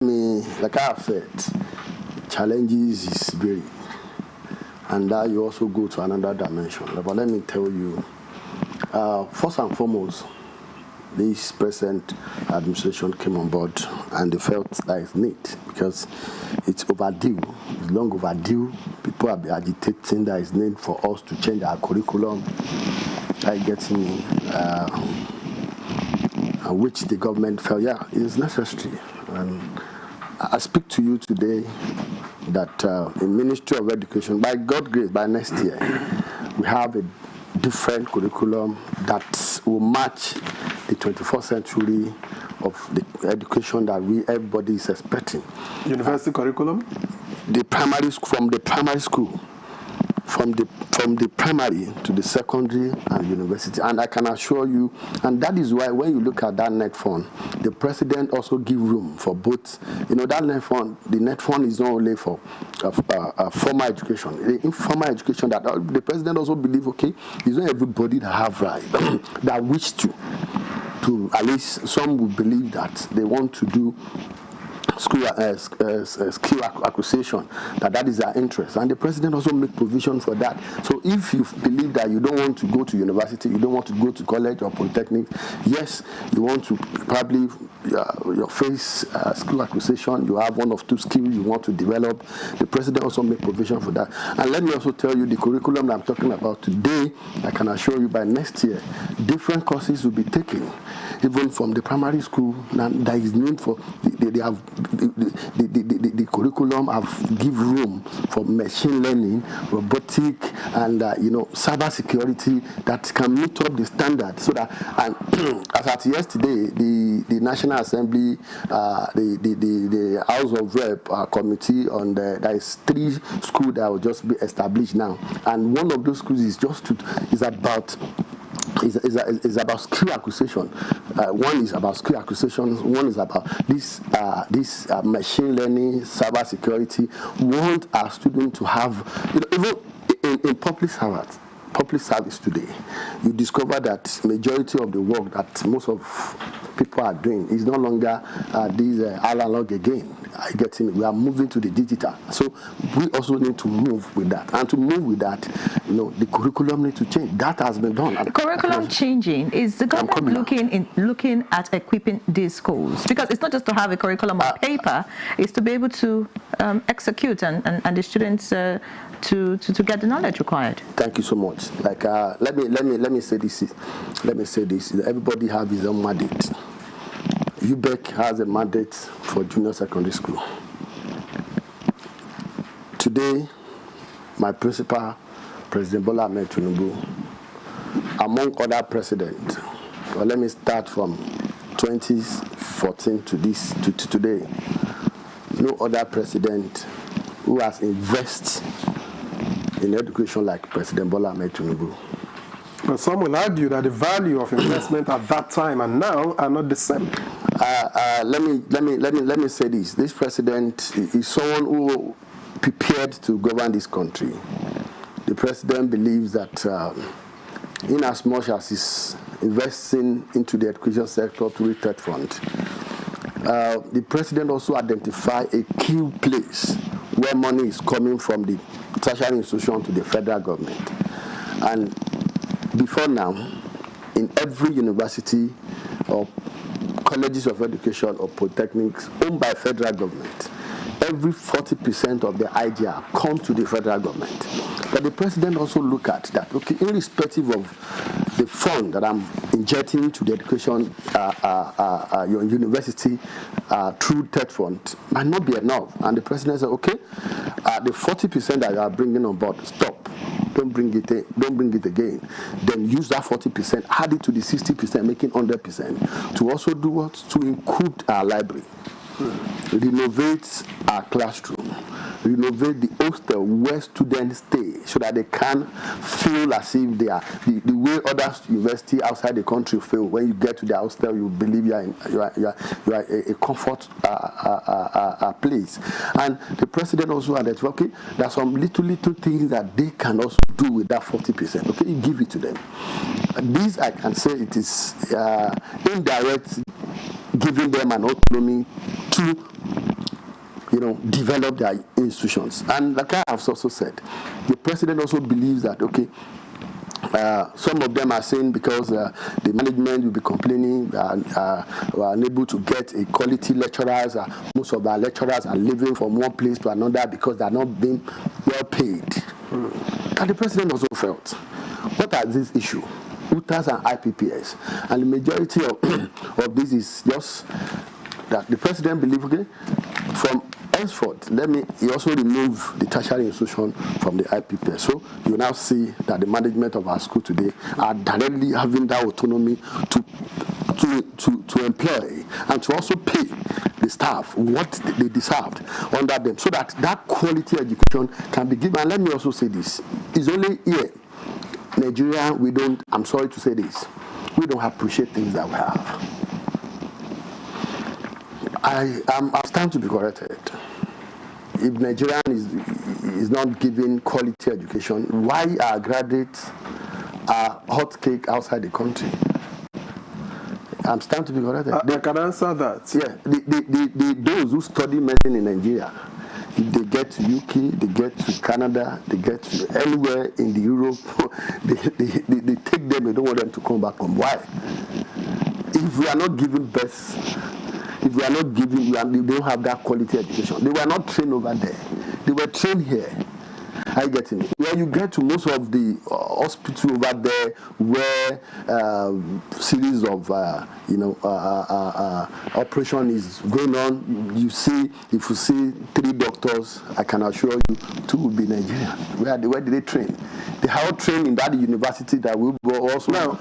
Like I have said, challenges is very, and that you also go to another dimension. But let me tell you, first and foremost, this present administration came on board and they felt that it's neat because it's overdue, it's long overdue. People have been agitating that it's need for us to change our curriculum. Which the government felt, is necessary. And I speak to you today that in Ministry of Education, by God's grace, by next year, we have a different curriculum that will match the 21st century of the education that everybody is expecting. University curriculum? The primary from the primary school, from the primary to the secondary and university. And I can assure you, and that is why when you look at that net fund, the president also give room for both. That net fund, the net fund is not only for formal education, the informal education that the president also believe, okay, it's not everybody that have right, that wish to at least some will believe that they want to do skill acquisition, that is their interest, and the president also make provision for that. So if you believe that you don't want to go to university, you don't want to go to college or polytechnic, yes, you want to probably your face skill acquisition, you have one of two skills you want to develop, the president also make provision for that. And let me also tell you, the curriculum that I'm talking about today, I can assure you by next year, different courses will be taken, even from the primary school. Now, there is need for they have the curriculum have give room for machine learning, robotic, and cyber security that can meet up the standard. So that, and as at yesterday, the National Assembly, the House of Rep committee on there is 3 schools that will just be established now, and one of those schools is about skill acquisition. One is about skill acquisition. One is about this machine learning, cyber security. We want our students to have, even in public service today, you discover that majority of the work that most of people are doing is no longer these analog again. We are moving to the digital. So we also need to move with that. And to move with that, the curriculum needs to change. That has been done. The curriculum changing, is the government looking at equipping these schools? Because it's not just to have a curriculum on paper, it's to be able to execute and the students to get the knowledge required. Thank you so much. Like let me say this. Everybody has his own mandate. UBEC has a mandate for junior secondary school. Today, my principal, President Bola Ahmed Tinubu, among other presidents, let me start from 2014 to today. No other president who has invested in education like President Bola Ahmed Tinubu. But some will argue that the value of investment at that time and now are not the same. Let me say this. This president is someone who prepared to govern this country. The president believes that in as much as he's investing into the education sector through the TED fund, the president also identified a key place where money is coming from the tertiary institution to the federal government. And before now, in every university or colleges of education or polytechnics owned by federal government, every 40% of the idea come to the federal government. But the president also look at that, okay, irrespective of the fund that I'm injecting to the education, your university through TED fund might not be enough. And the president said, okay, the 40% that you are bringing on board, stop. Don't bring it again. Then use that 40%, add it to the 60%, making 100%. To also do what? To improve our library, renovate our classroom, renovate the hostel where students stay, so that they can feel as if they are the way other universities outside the country feel. When you get to the hostel, you believe you are a comfort place. And the president also identified, okay, there are some little things that they can also do with that 40%. Okay, you give it to them. This, I can say, it is indirect, giving them an autonomy to develop their institutions. And like I have also said, the president also believes that, okay, some of them are saying because the management will be complaining, we are unable to get a quality lecturers. Most of our lecturers are living from one place to another because they are not being well paid. And the president also felt, what are these issues? UTAS and IPPS. And the majority of this is just that the president believes, okay, from henceforth, he also remove the tertiary institution from the IPPS. So you now see that the management of our school today are directly having that autonomy to employ and to also pay the staff what they deserved under them, so that quality education can be given. And let me also say this, it's only here, Nigeria, I'm sorry to say this, we don't appreciate things that we have. I stand to be corrected. If Nigerian is not giving quality education, why our graduates are hot cake outside the country? I'm stand to be corrected. I can answer that. Yeah, those who study medicine in Nigeria, if they get to UK, they get to Canada, they get to anywhere in the Europe, they take them, they don't want them to come back home. Why? If we are not giving best, if we are not giving, they don't have that quality education. They were not trained over there. They were trained here. Are you getting it? Where you get to most of the hospital over there, where series of operation is going on, if you see 3 doctors, I can assure you 2 will be Nigerian. Where did they train? They are all trained in that university that we were also. Now,